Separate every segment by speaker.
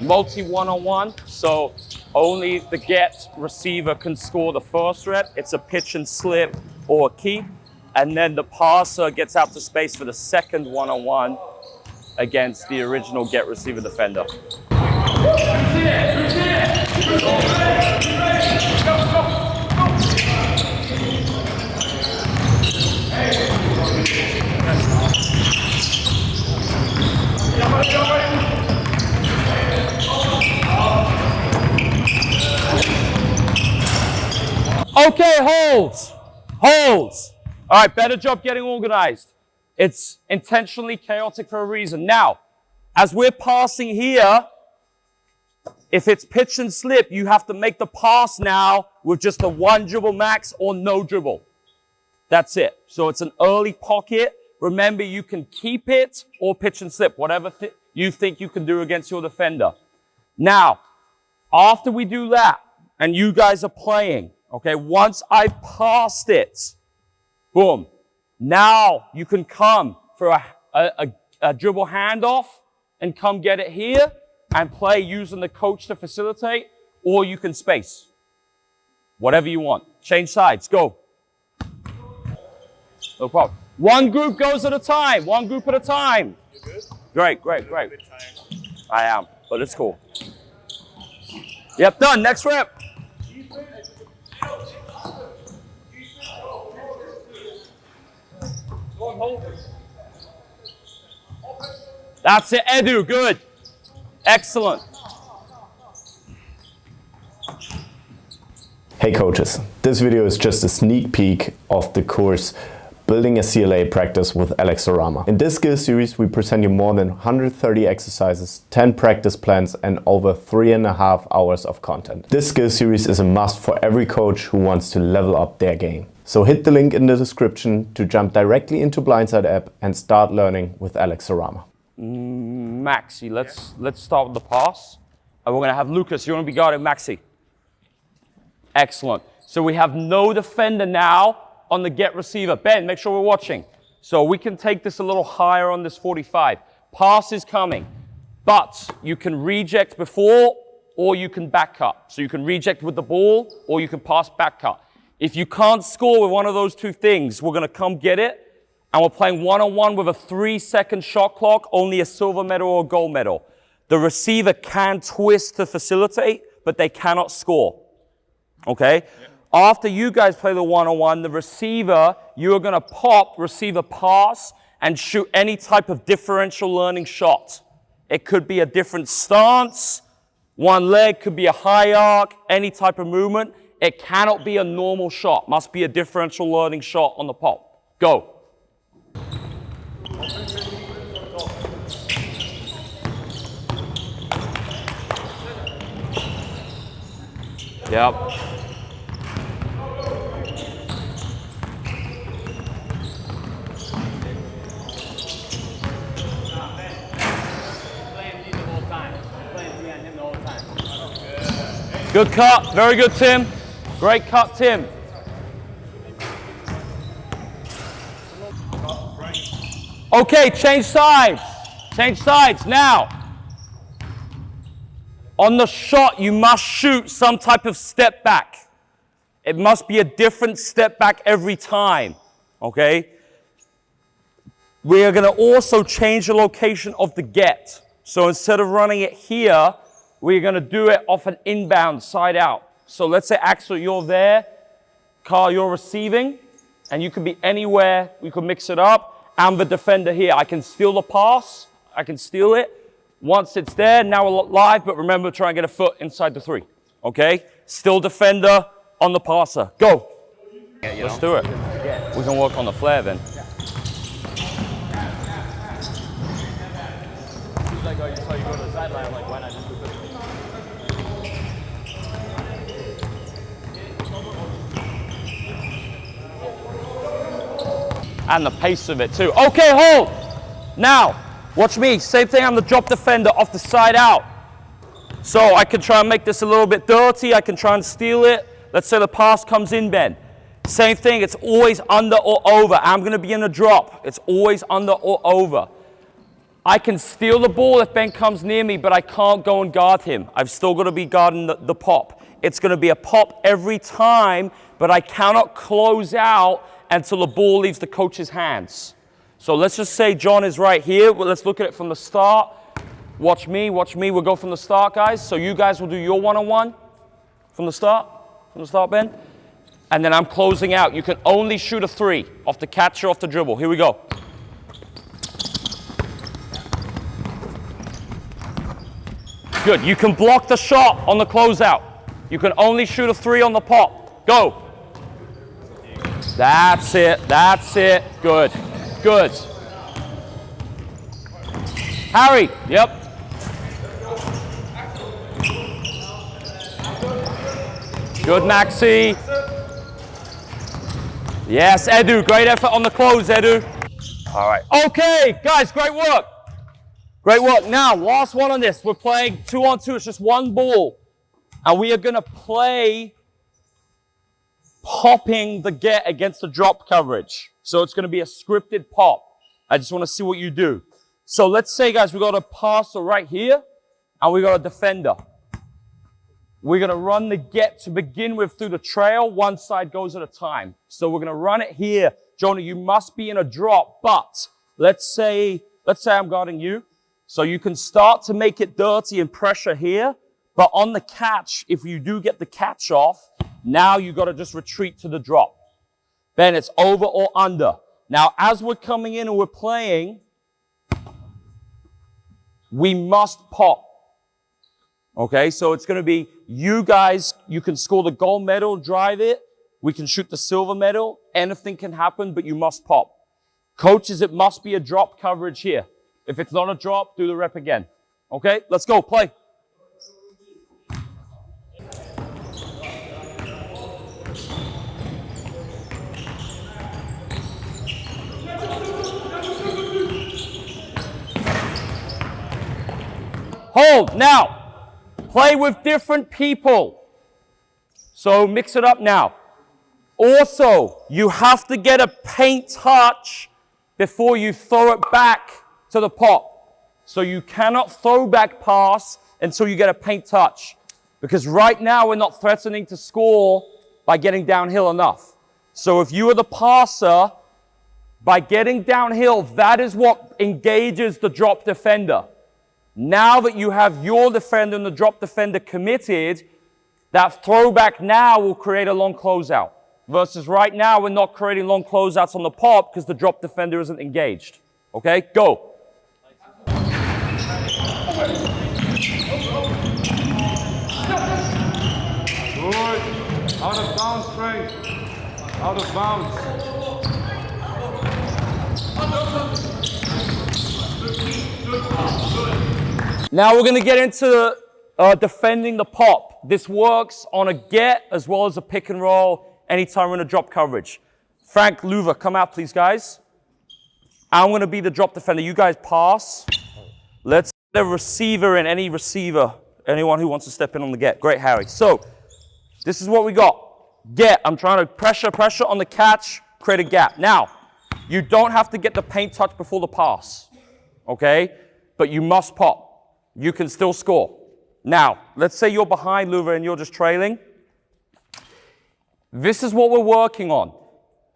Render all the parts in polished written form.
Speaker 1: multi one-on-one, so only the get receiver can score the first rep. It's a pitch and slip or a keep, and then the passer gets out to space for the second one-on-one against the original get receiver defender. Okay, holds. All right, better job getting organized. It's intentionally chaotic for a reason. Now, as we're passing here, if it's pitch and slip, you have to make the pass now with just a one dribble max or no dribble. That's it. So it's an early pocket. Remember, you can keep it or pitch and slip, whatever you think you can do against your defender. Now, after we do that, and you guys are playing, okay, once I've passed it, boom, now you can come for a dribble handoff and come get it here and play using the coach to facilitate, or you can space. Whatever you want. Change sides, go. No problem. One group goes at a time. One group at a time. You good? Great. I am, but it's cool. Yep, done. Next rep. That's it, Edu. Good. Excellent.
Speaker 2: Hey coaches, this video is just a sneak peek of the course Building a CLA Practice with Alex Sarama. In this skill series, we present you more than 130 exercises, 10 practice plans, and over 3.5 hours of content. This skill series is a must for every coach who wants to level up their game. So hit the link in the description to jump directly into Blindside App and start learning with Alex Sarama.
Speaker 1: Maxi, let's start with the pass. And we're gonna have Lucas, you wanna be guarding Maxi. Excellent. So we have no defender now on the get receiver. Ben, make sure we're watching. So we can take this a little higher on this 45. Pass is coming, but you can reject before or you can back cut. So you can reject with the ball or you can pass back cut. If you can't score with one of those two things, we're gonna come get it, and we're playing one-on-one with a 3-second shot clock, only a silver medal or a gold medal. The receiver can twist to facilitate, but they cannot score, okay? Yeah. After you guys play the one-on-one, the receiver, you are gonna pop, receiver pass, and shoot any type of differential learning shot. It could be a different stance, one leg, could be a high arc, any type of movement. It cannot be a normal shot, must be a differential learning shot on the pop. Go. Yep. Good cut, very good, Tim. Great cut, Tim. Okay, change sides. Change sides now. On the shot, you must shoot some type of step back. It must be a different step back every time, okay? We are gonna also change the location of the get. So instead of running it here, we're gonna do it off an inbound side out. So let's say, Axel, you're there, Carl, you're receiving, and you can be anywhere. We could mix it up. I'm the defender here. I can steal the pass. I can steal it. Once it's there, now we're live, but remember, try and get a foot inside the 3, okay? Still defender on the passer. Go. Yeah, let's do it. We can work on the flare then. Like, oh, you saw you go to the sideline, I'm like, why not just do this? And the pace of it too. Okay, hold. Now, watch me. Same thing, I'm the drop defender off the side out. So I can try and make this a little bit dirty. I can try and steal it. Let's say the pass comes in, Ben. Same thing, it's always under or over. I'm gonna be in a drop. It's always under or over. I can steal the ball if Ben comes near me, but I can't go and guard him. I've still got to be guarding the pop. It's going to be a pop every time, but I cannot close out until the ball leaves the coach's hands. So let's just say John is right here. Well, let's look at it from the start. Watch me. We'll go from the start, guys. So you guys will do your one-on-one from the start. From the start, Ben. And then I'm closing out. You can only shoot a 3 off the catch or off the dribble. Here we go. Good. You can block the shot on the closeout. You can only shoot a 3 on the pop. Go. That's it. That's it. Good. Good. Harry. Yep. Good, Maxi. Yes, Edu. Great effort on the close, Edu. All right. Okay, guys, great work. Great work. Now, last one on this. We're playing 2-on-2. It's just one ball. And we are going to play popping the get against the drop coverage. So it's going to be a scripted pop. I just want to see what you do. So let's say, guys, we got a passer right here, and we got a defender. We're going to run the get to begin with through the trail. One side goes at a time. So we're going to run it here. Jonah, you must be in a drop, but let's say I'm guarding you. So you can start to make it dirty and pressure here. But on the catch, if you do get the catch off, now you got to just retreat to the drop. Ben, it's over or under. Now, as we're coming in and we're playing, we must pop. Okay, so it's going to be you guys, you can score the gold medal, drive it. We can shoot the silver medal. Anything can happen, but you must pop. Coaches, it must be a drop coverage here. If it's not a drop, do the rep again. Okay, let's go, play. Hold, now. Play with different people. So mix it up now. Also, you have to get a paint touch before you throw it back to the pop. So you cannot throw back pass until you get a paint touch. Because right now we're not threatening to score by getting downhill enough. So if you are the passer, by getting downhill, that is what engages the drop defender. Now that you have your defender and the drop defender committed, that throwback now will create a long closeout. Versus right now, we're not creating long closeouts on the pop because the drop defender isn't engaged. Okay, go.
Speaker 3: Good. Out of bounds, Frank. Out of bounds.
Speaker 1: Now we're going to get into defending the pop. This works on a get as well as a pick and roll anytime we're in a drop coverage. Frank, Luva, come out please, guys. I'm going to be the drop defender. You guys pass. Let's get a receiver in, any receiver. Anyone who wants to step in on the get. Great, Harry. So this is what we got. Get. I'm trying to pressure on the catch, create a gap. Now, you don't have to get the paint touch before the pass. Okay? But you must pop. You can still score. Now, let's say you're behind, Luva, and you're just trailing. This is what we're working on.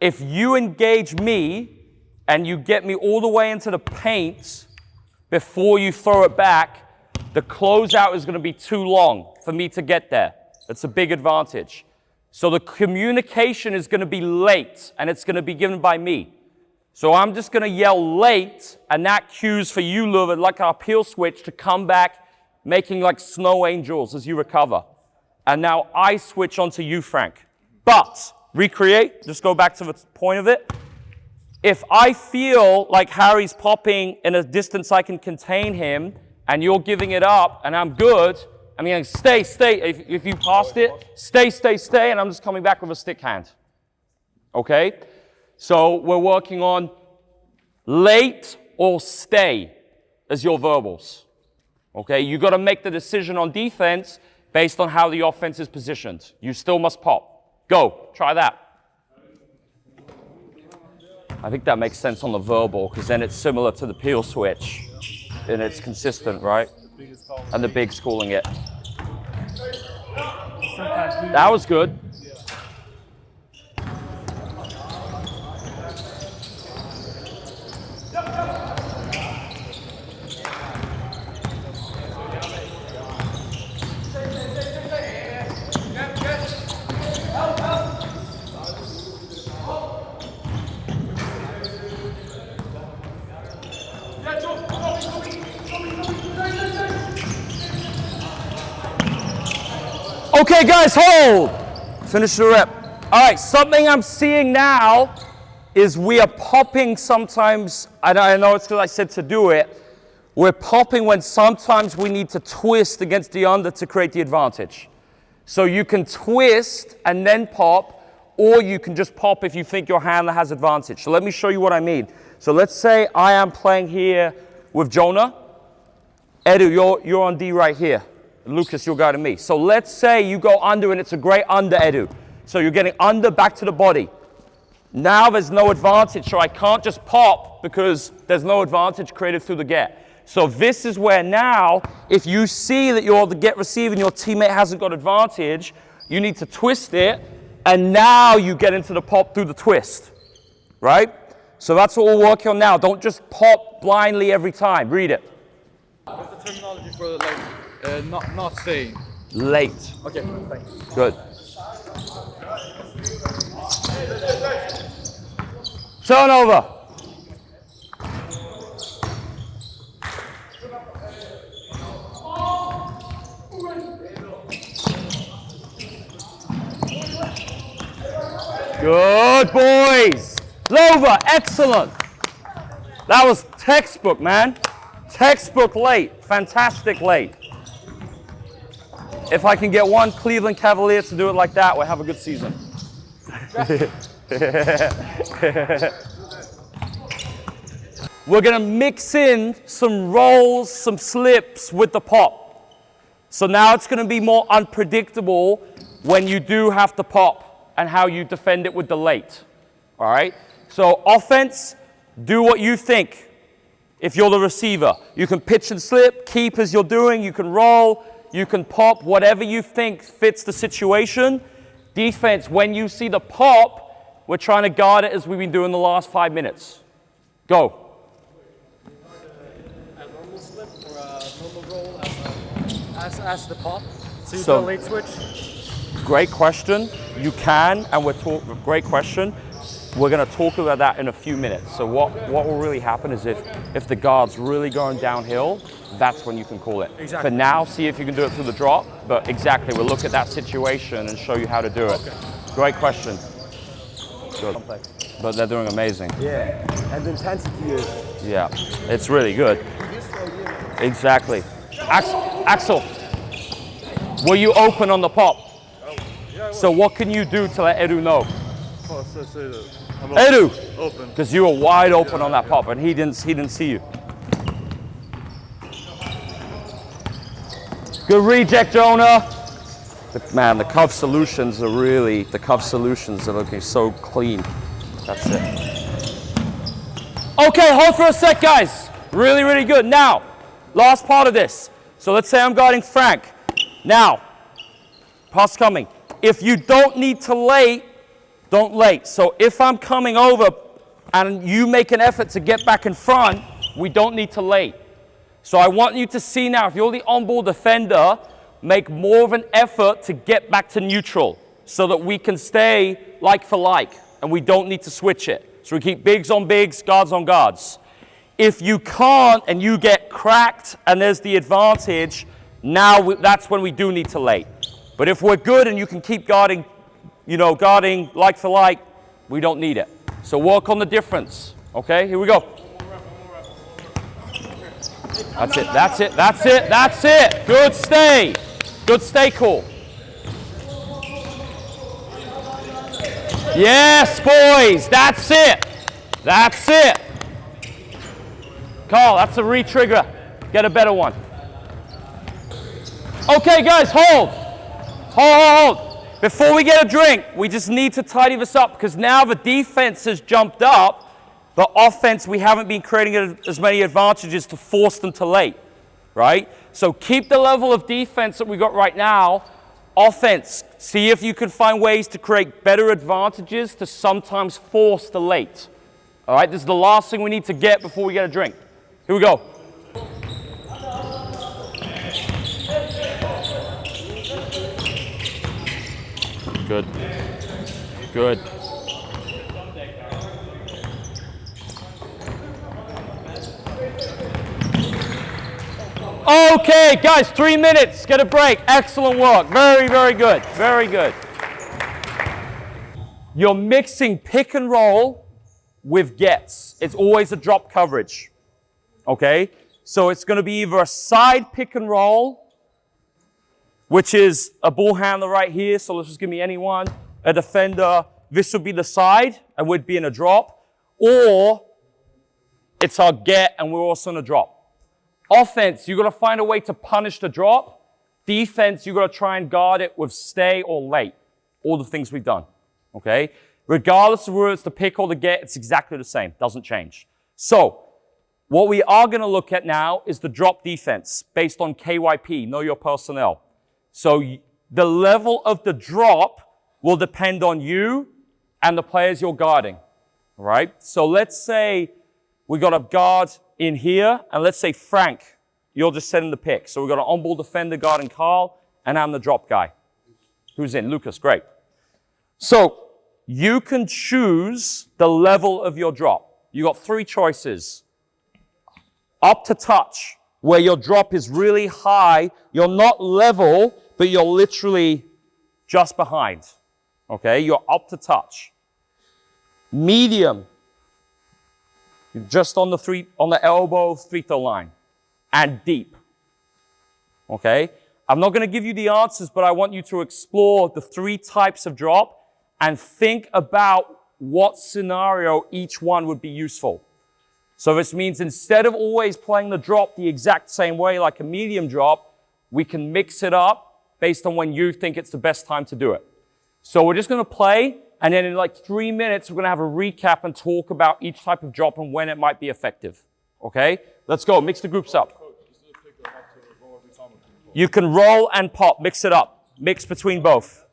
Speaker 1: If you engage me and you get me all the way into the paint before you throw it back, the closeout is going to be too long for me to get there. That's a big advantage. So the communication is going to be late, and it's going to be given by me. So I'm just going to yell late, and that cues for you, Luva, like our peel switch, to come back, making like snow angels as you recover. And now I switch onto you, Frank. But, recreate, just go back to the point of it. If I feel like Harry's popping in a distance I can contain him, and you're giving it up, and I'm good, I'm going stay. If you passed it, stay, and I'm just coming back with a stick hand. Okay? So we're working on late or stay as your verbals. Okay, you got to make the decision on defense based on how the offense is positioned. You still must pop. Go, try that. I think that makes sense on the verbal because then it's similar to the peel switch. and it's consistent, right? And the big's calling it. That was good. Okay, guys, hold. Finish the rep. All right, something I'm seeing now is we are popping sometimes. I know it's because I said to do it. We're popping when sometimes we need to twist against the under to create the advantage. So you can twist and then pop, or you can just pop if you think your handler has advantage. So let me show you what I mean. So let's say I am playing here with Jonah. Edu, you're on D right here. Lucas, you're guiding me. So let's say you go under and it's a great under, Edu. So you're getting under back to the body. Now there's no advantage, so I can't just pop because there's no advantage created through the get. So this is where now, if you see that you're the get receiver and your teammate hasn't got advantage, you need to twist it, and now you get into the pop through the twist, right? So that's what we're working on now. Don't just pop blindly every time. Read it.
Speaker 3: What's the terminology for like not staying?
Speaker 1: Late.
Speaker 3: Okay, thanks.
Speaker 1: Good. Turnover. Good boys. Lova, excellent. That was textbook, man. Textbook late. Fantastic late. If I can get one Cleveland Cavalier to do it like that, we'll have a good season. We're going to mix in some rolls, some slips with the pop. So now it's going to be more unpredictable when you do have to pop and how you defend it with the late. All right? So offense, do what you think. If you're the receiver, you can pitch and slip, keep as you're doing, you can roll, you can pop, whatever you think fits the situation. Defense, when you see the pop, we're trying to guard it as we've been doing the last 5 minutes. Go.
Speaker 4: A normal slip or a normal roll as the pop? So you
Speaker 1: So-
Speaker 4: do a late switch?
Speaker 1: Great question. You can, and great question. We're going to talk about that in a few minutes. So what will really happen is if the guard's really going downhill, that's when you can call it.
Speaker 4: Exactly.
Speaker 1: For now, see if you can do it through the drop, but exactly, we'll look at that situation and show you how to do it.
Speaker 4: Okay.
Speaker 1: Great question. Good. But they're doing amazing.
Speaker 5: Yeah, and the intensity is.
Speaker 1: Yeah, it's really good. Exactly. Axel, were you open on the pop? So what can you do to let Edu know? Edu,
Speaker 3: Open.
Speaker 1: because you were wide open on that pop, and he didn't see you. Good reject, Jonah. Man, the cuff solutions are looking so clean. That's it. Okay, hold for a sec, guys. Really, really good. Now, last part of this. So let's say I'm guarding Frank. Now, pass coming. If you don't need to late, don't late. So if I'm coming over and you make an effort to get back in front, we don't need to late. So I want you to see now, if you're the on-ball defender, make more of an effort to get back to neutral so that we can stay like for like and we don't need to switch it. So we keep bigs on bigs, guards on guards. If you can't and you get cracked and there's the advantage, now that's when we do need to late. But if we're good and you can keep guarding, guarding like for like, we don't need it. So work on the difference. Okay, here we go. That's it, that's it, that's it, that's it. Good stay. Good stay cool. Yes, boys, that's it. That's it. Carl, that's a re-trigger. Get a better one. Okay, guys, hold. Hold. Before we get a drink, we just need to tidy this up because now the defense has jumped up The offense, we haven't been creating as many advantages to force them to late, right? So keep the level of defense that we got right now. Offense, see if you can find ways to create better advantages to sometimes force the late. All right, this is the last thing we need to get before we get a drink. Here we go. Good. Good. Okay, guys, 3 minutes. Get a break. Excellent work. Very, very good. Very good. You're mixing pick and roll with gets. It's always a drop coverage. Okay? So it's going to be either a side pick and roll, which is a ball handler right here. So let's just give me anyone. A defender. This would be the side and would be in a drop. Or it's our get and we're also in a drop. Offense, you've got to find a way to punish the drop. Defense, you've got to try and guard it with stay or late. All the things we've done. Okay? Regardless of whether it's the pick or the get, it's exactly the same. Doesn't change. So, what we are going to look at now is the drop defense based on KYP, know your personnel. So, the level of the drop will depend on you and the players you're guarding. All right? So, let's say we got a guard in here, and let's say Frank, you're just setting the pick. So we've got an on-ball defender guarding Carl, and I'm the drop guy. Who's in? Lucas, great. So you can choose the level of your drop. You got 3 choices. Up to touch, where your drop is really high. You're not level, but you're literally just behind. Okay, you're up to touch. Medium. You're just on the elbow, free throw line. And deep. Okay? I'm not going to give you the answers, but I want you to explore the 3 types of drop and think about what scenario each one would be useful. So this means instead of always playing the drop the exact same way like a medium drop, we can mix it up based on when you think it's the best time to do it. So we're just going to play. And then in like 3 minutes, we're going to have a recap and talk about each type of drop and when it might be effective. Okay? Let's go. Mix the groups up. You can roll and pop. Mix it up. Mix between both.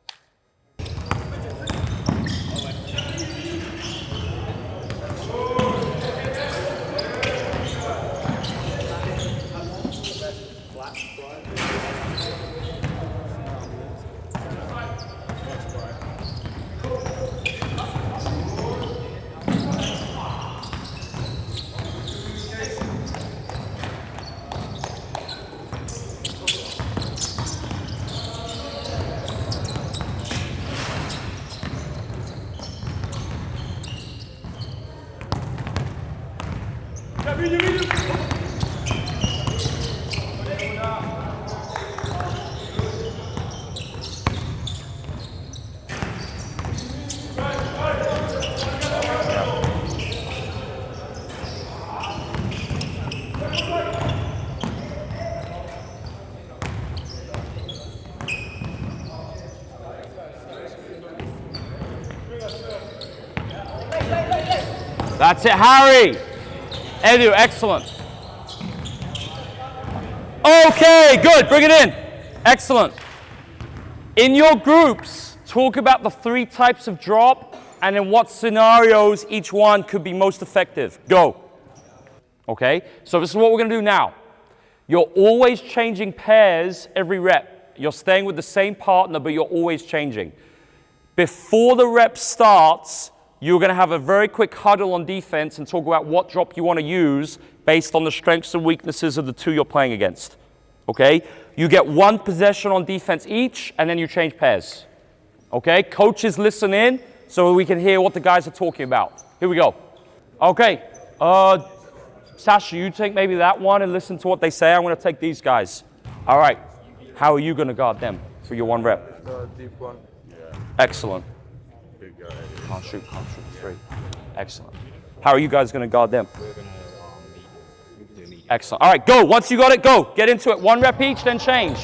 Speaker 1: That's it, Harry. Edu, excellent. Okay, good. Bring it in. Excellent. In your groups, talk about the 3 types of drop and in what scenarios each one could be most effective. Go. Okay, so this is what we're going to do now. You're always changing pairs every rep. You're staying with the same partner, but you're always changing. Before the rep starts, you're going to have a very quick huddle on defense and talk about what drop you want to use based on the strengths and weaknesses of the 2 you're playing against. Okay? You get 1 possession on defense each, and then you change pairs. Okay? Coaches listen in so we can hear what the guys are talking about. Here we go. Okay. Sasha, you take maybe that one and listen to what they say. I'm going to take these guys. All right. How are you going to guard them for your 1 rep?
Speaker 3: Deep one.
Speaker 1: Excellent. Can't shoot 3. Excellent. How are you guys going to guard them?
Speaker 6: We're going to do medium.
Speaker 1: Excellent. All right, go. Once you got it, go. Get into it. 1 rep each, then change.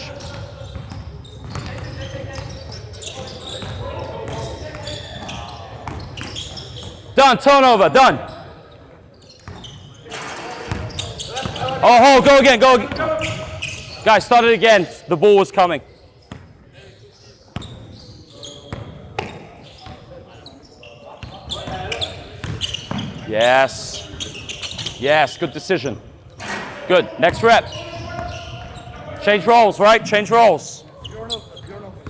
Speaker 1: Done. Turnover. Done. Oh, go again, go again. Guys, start it again. The ball was coming. Yes. Yes, good decision. Good, next rep. Change roles, right? Change roles.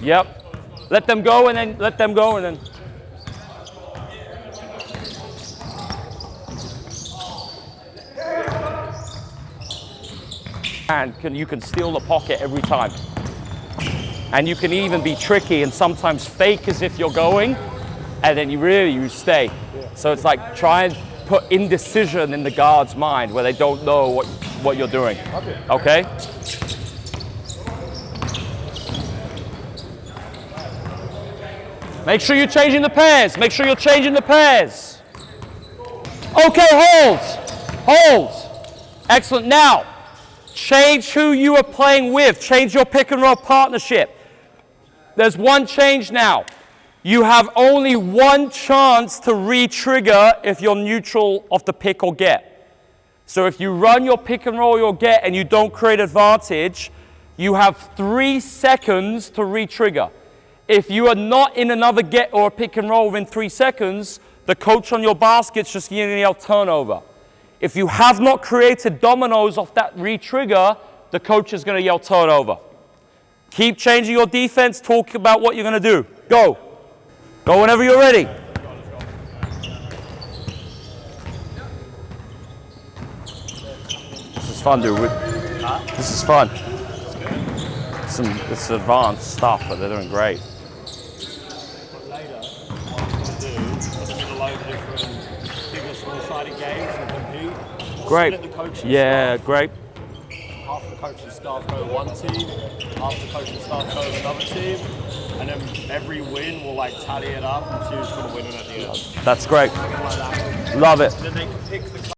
Speaker 1: Yep. Let them go and then let them go and then. And you can steal the pocket every time. And you can even be tricky and sometimes fake as if you're going, and then you stay. So it's like try and put indecision in the guard's mind where they don't know what you're doing. Okay? Make sure you're changing the pairs. Make sure you're changing the pairs. Okay, hold. Hold. Excellent. Now, change who you are playing with. Change your pick and roll partnership. There's one change now. You have only one chance to re-trigger if you're neutral of the pick or get. So if you run your pick and roll, your get, and you don't create advantage, you have 3 seconds to re-trigger. If you are not in another get or a pick and roll within 3 seconds, the coach on your basket's just going to yell turnover. If you have not created dominoes off that re-trigger, the coach is going to yell turnover. Keep changing your defense. Talk about what you're going to do. Go. Go whenever you're ready. This is fun, dude. This is fun. It's advanced stuff, but they're doing great.
Speaker 6: Later, what I'm going to do is I'm going to load different bigger, small-sided games and compete.
Speaker 1: Great.
Speaker 6: Split the coaching
Speaker 1: Yeah,
Speaker 6: staff.
Speaker 1: great.
Speaker 6: Half the coaching staff go to one team, half the coaching staff go to another team, and then every win will like tally it up and choose who's going to win it at the end.
Speaker 1: That's great.
Speaker 6: Something like that.
Speaker 1: Love it.
Speaker 6: Then they can pick the